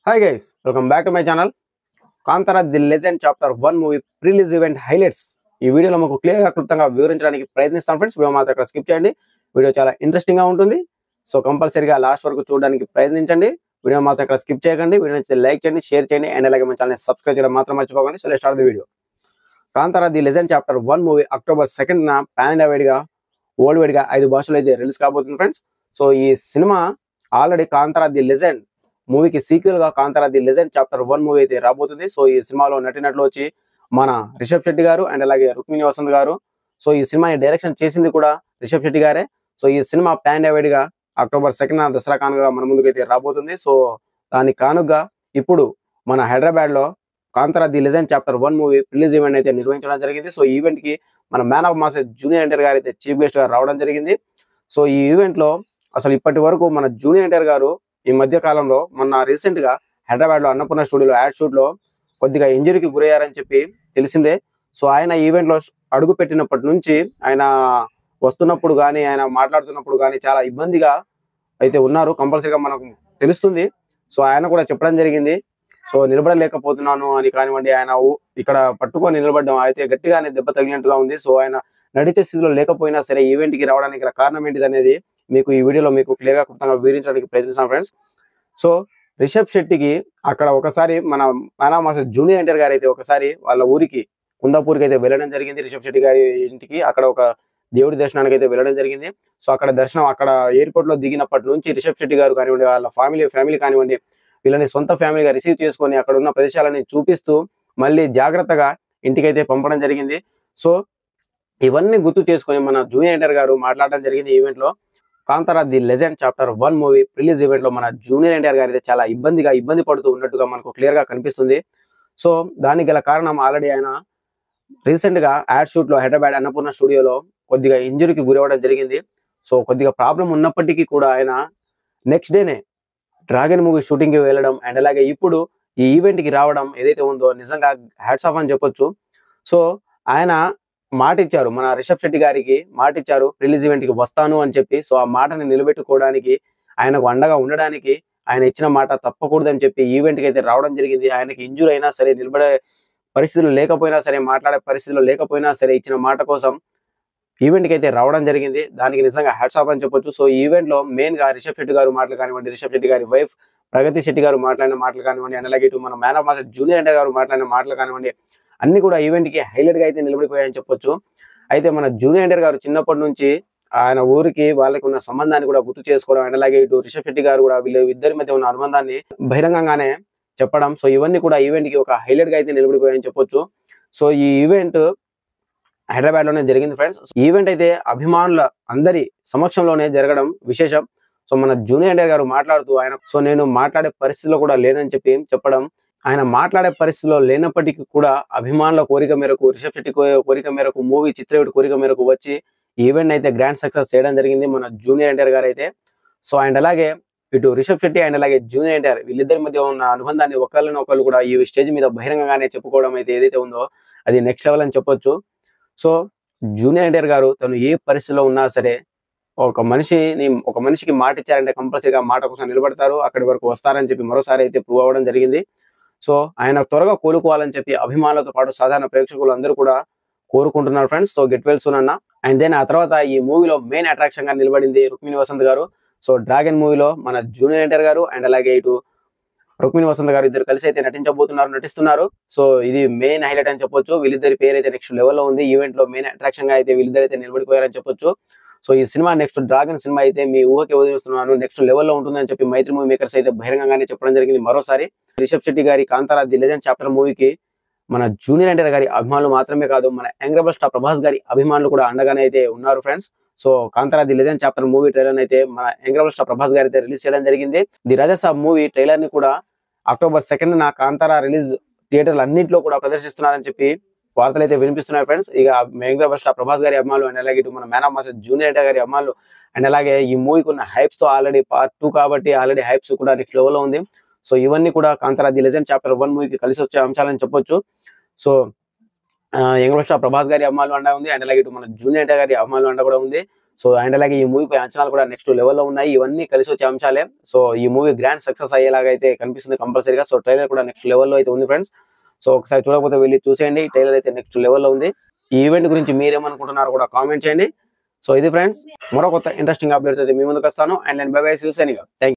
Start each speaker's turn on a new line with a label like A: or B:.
A: Hi guys, welcome back to my channel. Kantara the legend chapter 1 movie ప్రీలీజ్ event highlights ఈ వీడియోలో మీకు clear గా క్లుప్తంగా వివరించడానికి ప్రయత్నిస్తాను ఫ్రెండ్స్. వీడియో మాత్రం ఇక్కడ స్కిప్ చేయండి. వీడియో చాలా ఇంట్రెస్టింగ్ గా ఉంటుంది. సో కంపల్సరీగా లాస్ట్ వరకు చూడడానికి ప్రయత్నించండి. వీడియో మాత్రం ఇక్కడ స్కిప్ చేయకండి. వీడియో నచ్చితే లైక్ చేయండి, షేర్ చేయండి అండ్ అలాగే మన ఛానల్ సబ్స్క్రైబ్ చేయడం మాత్రం మర్చిపోకండి. So let's start the video. Kantara the legend chapter 1 movie October 2న పాన్ ఇండియా వైడ్ గా వరల్డ్ వైడ్ గా 5 భాషల్లో అయితే రిలీజ్ కాబోతుంది ఫ్రెండ్స్. సో ఈ సినిమా ఆల్రెడీ కాంతారా ది లెజెండ్ మూవీకి సీక్వెల్ గా Kantara the legend chapter 1 movie అయితే రాబోతుంది. సో ఈ సినిమాలో నటినట్లు వచ్చి మన రిషబ్ శెట్టి గారు అండ్ అలాగే రుక్మిణి వసంత్ గారు. సో ఈ సినిమాని డైరెక్షన్ చేసింది కూడా రిషబ్ శెట్టి గారే. సో ఈ సినిమా పాన్ ఇండియా వైడ్ గా అక్టోబర్ 2న దసరా కానుకగా మన ముందుకైతే రాబోతుంది. సో దాని కానుకగా ఇప్పుడు మన హైదరాబాద్ లో Kantara the legend chapter 1 movie release event అయితే నిర్వహించడం జరిగింది. సో ఈ ఈవెంట్ కి మన man of mass junior NTR గారు అయితే చీఫ్ గెస్ట్ గా రావడం జరిగింది. సో ఈ ఈవెంట్ లో అసలు ఇప్పటి వరకు మన జూనియర్ ఎన్టీఆర్ గారు ఈ మధ్య కాలంలో మొన్న రీసెంట్ గా హైదరాబాద్ లో అన్నపూర్ణ స్టూడియోలో యాడ్ షూట్ లో కొద్దిగా ఇంజరీకి గురయ్యారని చెప్పి తెలిసిందే. సో ఆయన ఈవెంట్ లో అడుగు పెట్టినప్పటి నుంచి ఆయన వస్తున్నప్పుడు కానీ ఆయన మాట్లాడుతున్నప్పుడు కానీ చాలా ఇబ్బందిగా అయితే ఉన్నారు. కంపల్సరీగా మనకు తెలుస్తుంది. సో ఆయన కూడా చెప్పడం జరిగింది. సో నిలబడలేకపోతున్నాను అని కానివ్వండి, ఆయన ఇక్కడ పట్టుకొని నిలబడడం అయితే గట్టిగానే దెబ్బ తగిలినట్టుగా ఉంది. సో ఆయన నడిచే స్థితిలో లేకపోయినా సరే ఈవెంట్ కి రావడానికి గల కారణం ఏంటిది అనేది మీకు ఈ వీడియోలో మీకు క్లియర్ గా క్లుప్తంగా వివరించడానికి ప్రయత్నిస్తాను ఫ్రెండ్స్. సో రిషబ్ శెట్టికి అక్కడ ఒకసారి మన man of mass junior NTR గారు అయితే ఒకసారి వాళ్ళ ఊరికి కుందాపూర్కి అయితే వెళ్ళడం జరిగింది. రిషబ్ శెట్టి గారి ఇంటికి అక్కడ ఒక దేవుడి దర్శనానికి అయితే వెళ్ళడం జరిగింది. సో అక్కడ దర్శనం అక్కడ ఎయిర్పోర్ట్ లో దిగినప్పటి నుంచి రిషబ్ శెట్టి గారు కానివ్వండి, వాళ్ళ ఫ్యామిలీ కానివ్వండి, వీళ్ళని సొంత ఫ్యామిలీగా రిసీవ్ చేసుకొని అక్కడ ఉన్న ప్రదేశాలని చూపిస్తూ మళ్ళీ జాగ్రత్తగా ఇంటికైతే పంపడం జరిగింది. సో ఇవన్నీ గుర్తు చేసుకొని మన జూనియర్ ఎన్టీఆర్ గారు మాట్లాడడం జరిగింది ఈవెంట్ లో. Kantara the legend chapter 1 movie release event లో మన జూనియర్ ఎన్టీఆర్ గారు అయితే చాలా ఇబ్బంది పడుతూ ఉన్నట్టుగా మనకు క్లియర్ గా కనిపిస్తుంది. సో దానికి గల కారణం ఆల్రెడీ ఆయన రీసెంట్ గా యాడ్ షూట్ లో హైదరాబాద్ అన్నపూర్ణ స్టూడియోలో కొద్దిగా ఇంజరీకి గురవడం జరిగింది. సో కొద్దిగా ప్రాబ్లం ఉన్నప్పటికీ కూడా ఆయన నెక్స్ట్ డేనే డ్రాగన్ మూవీ షూటింగ్ కి వెళ్ళడం అండ్ అలాగే ఇప్పుడు ఈ ఈవెంట్ కి రావడం ఏదైతే ఉందో నిజంగా హ్యాట్స్ ఆఫ్ అని చెప్పొచ్చు. సో ఆయన మాట ఇచ్చారు, మన రిషబ్ శెట్టి గారికి మాట ఇచ్చారు రిలీజ్ ఈవెంట్ కి వస్తాను అని చెప్పి. సో ఆ మాటని నిలబెట్టుకోవడానికి ఆయనకు అండగా ఉండడానికి ఆయన ఇచ్చిన మాట తప్పకూడదని చెప్పి ఈవెంట్ కి అయితే రావడం జరిగింది. ఆయనకి ఇంజూరీ అయినా సరే, నిలబడే పరిస్థితులు లేకపోయినా సరే, మాట్లాడే పరిస్థితులు లేకపోయినా సరే ఇచ్చిన మాట కోసం ఈవెంట్ కి అయితే రావడం జరిగింది. దానికి నిజంగా హ్యాట్స్ ఆఫ్ అని చెప్పొచ్చు. సో ఈ ఈవెంట్ లో మెయిన్ గా రిషబ్ శెట్టి గారు మాటలు కానివ్వండి, రిషబ్ శెట్టి గారి వైఫ్ ప్రగతి శెట్టి గారు మాట్లాడిన మాటలు కానివ్వండి అండ్ అలాగే ఇటు మన man of mass junior NTR గారు మాట్లాడిన మాటలు కానివ్వండి అన్ని కూడా ఈవెంట్ కి హైలైట్ గా అయితే నిలబడిపోయాయని చెప్పొచ్చు. అయితే మన జూనియర్ ఎన్టీఆర్ గారు చిన్నప్పటి నుంచి ఆయన ఊరికి వాళ్ళకి ఉన్న సంబంధాన్ని కూడా గుర్తు చేసుకోవడం అండ్ అలాగే ఇటు రిషబ్ శెట్టి గారు కూడా వీళ్ళ ఇద్దరి మధ్య ఉన్న అనుబంధాన్ని బహిరంగంగానే చెప్పడం. సో ఇవన్నీ కూడా ఈవెంట్ కి ఒక హైలైట్ గా అయితే నిలబడిపోయాయని చెప్పొచ్చు. సో ఈ ఈవెంట్ హైదరాబాద్ లోనే జరిగింది ఫ్రెండ్స్. ఈవెంట్ అయితే అభిమానుల అందరి సమక్షంలోనే జరగడం విశేషం. సో మన జూనియర్ ఎన్టీఆర్ గారు మాట్లాడుతూ నేను మాట్లాడే పరిస్థితిలో కూడా లేనని చెప్పి చెప్పడం, ఆయన మాట్లాడే పరిస్థితిలో లేనప్పటికీ కూడా అభిమానుల కోరిక మేరకు, రిషబ్ శెట్టి కోరిక మేరకు, మూవీ చిత్రయూడి కోరిక మేరకు వచ్చి ఈవెంట్ అయితే గ్రాండ్ సక్సెస్ చేయడం జరిగింది మన జూనియర్ ఎన్టీఆర్ గారు అయితే. సో అండ్ అలాగే ఇటు రిషబ్ శెట్టి అండ్ అలాగే జూనియర్ ఎన్టీఆర్ వీళ్ళిద్దరి మధ్య ఉన్న అనుబంధాన్ని ఒకళ్ళు కూడా ఈ స్టేజ్ మీద బహిరంగంగానే చెప్పుకోవడం అయితే ఏదైతే ఉందో అది నెక్స్ట్ లెవెల్ అని చెప్పొచ్చు. సో జూనియర్ ఎన్టీఆర్ గారు తను ఏ పరిస్థితిలో ఉన్నా సరే ఒక మనిషికి మాట ఇచ్చారంటే కంపల్సరీగా మాట కోసం నిలబడతారు, అక్కడి వరకు వస్తారని చెప్పి మరోసారి అయితే ప్రూవ్ అవ్వడం జరిగింది. సో ఆయన త్వరగా కోలుకోవాలని చెప్పి అభిమానులతో పాటు సాధారణ ప్రేక్షకులు అందరూ కూడా కోరుకుంటున్నారు friends. So get well soon అన్న. అండ్ దెన్ ఆ తర్వాత ఈ మూవీలో మెయిన్ అట్రాక్షన్ గా నిలబడింది రుక్మిణి వసంత్ గారు. సో డ్రాగన్ మూవీలో మన జూనియర్ ఎన్టీఆర్ గారు అండ్ అలాగే ఇటు రుక్మిణి వసంత్ గారు ఇద్దరు కలిసి అయితే నటిస్తున్నారు. సో ఇది మెయిన్ హైలైట్ అని చెప్పొచ్చు. వీళ్ళిద్దరి పేరు అయితే నెక్స్ట్ లెవెల్లో ఉంది. ఈవెంట్ లో మెయిన్ అట్రాక్షన్ గా అయితే వీళ్ళిద్దరు అయితే నిలబడిపోయారని చెప్పొచ్చు. సో ఈ సినిమా నెక్స్ట్ డ్రాగన్ సినిమా అయితే మీ ఊహకి వదిలిస్తున్నాను నెక్స్ట్ లెవెల్లో ఉంటుందని చెప్పి మైత్రి మూవీ మేకర్స్ అయితే బహిరంగంగానే చెప్పడం జరిగింది. మరోసారి రిషబ్ శెట్టి గారి కాంతారా ది లెజెండ్ చాప్టర్ మూవీకి మన జూనియర్ ఎన్టీఆర్ గారి అభిమానులు మాత్రమే కాదు, మన యంగ్ రెబల్ స్టార్ ప్రభాస్ గారి అభిమానులు కూడా అండగానే అయితే ఉన్నారు friends. So Kantara the legend chapter movie trailer అయితే మన యంగ్ రెబల్ స్టార్ ప్రభాస్ గారు అయితే రిలీజ్ చేయడం జరిగింది. ది రాజాసాబ్ మూవీ ట్రైలర్ ని కూడా అక్టోబర్ 2న కాంతారా రిలీజ్ థియేటర్లు అన్నింటిలో కూడా ప్రదర్శిస్తున్నారని చెప్పి వార్తలు అయితే వినిపిస్తున్నాయి ఫ్రెండ్స్. ఇక యంగ్ రెబల్ స్టార్ ప్రభాస్ గారి అభిమానులు అండ్ అలాగే ఇటు మన man of mass junior NTR గారి అభిమానులు అండ్ అలాగే ఈ మూవీకి ఉన్న హైప్స్ తో ఆల్రెడీ పార్ట్ 2 కాబట్టి ఆల్రెడీ హైప్స్ కూడా నెక్స్ట్ లెవెల్లో ఉంది. సో ఇవన్నీ కూడా కాంతారా ది లెజెండ్ చాప్టర్ 1 మూవీకి కలిసి వచ్చే అంశాలని చెప్పొచ్చు. So young rebel star Prabhas గారి అభిమానులు అండ ఉంది అండ్ అలాగే ఇటు మన జూనియర్ ఎన్టీఆర్ గారి అభిమానులు అండ కూడా ఉంది. సో అండ్ అలాగే ఈ మూవీపై అంచనాలు కూడా నెక్స్ట్ లెవెల్లో ఉన్నాయి. ఇవన్నీ కలిసి వచ్చే అంశాలే. సో ఈ మూవీ గ్రాండ్ సక్సెస్ అయ్యేలాగా అయితే కనిపిస్తుంది కంపల్సరీగా. సో ట్రైలర్ కూడా నెక్స్ట్ లెవెల్లో అయితే ఉంది ఫ్రెండ్స్. సో ఒకసారి చూడకపోతే వెళ్ళి చూసేయండి. ట్రైలర్ అయితే నెక్స్ట్ లెవెల్లో ఉంది. ఈ ఈవెంట్ గురించి మీరేమనుకుంటున్నారో కూడా కామెంట్ చేయండి. సో ఇది ఫ్రెండ్స్, మరో కొత్త ఇంట్రెస్టింగ్ అప్డేట్ అయితే మీ ముందుకు వస్తాను. And bye bye, see you signing off. Thank you.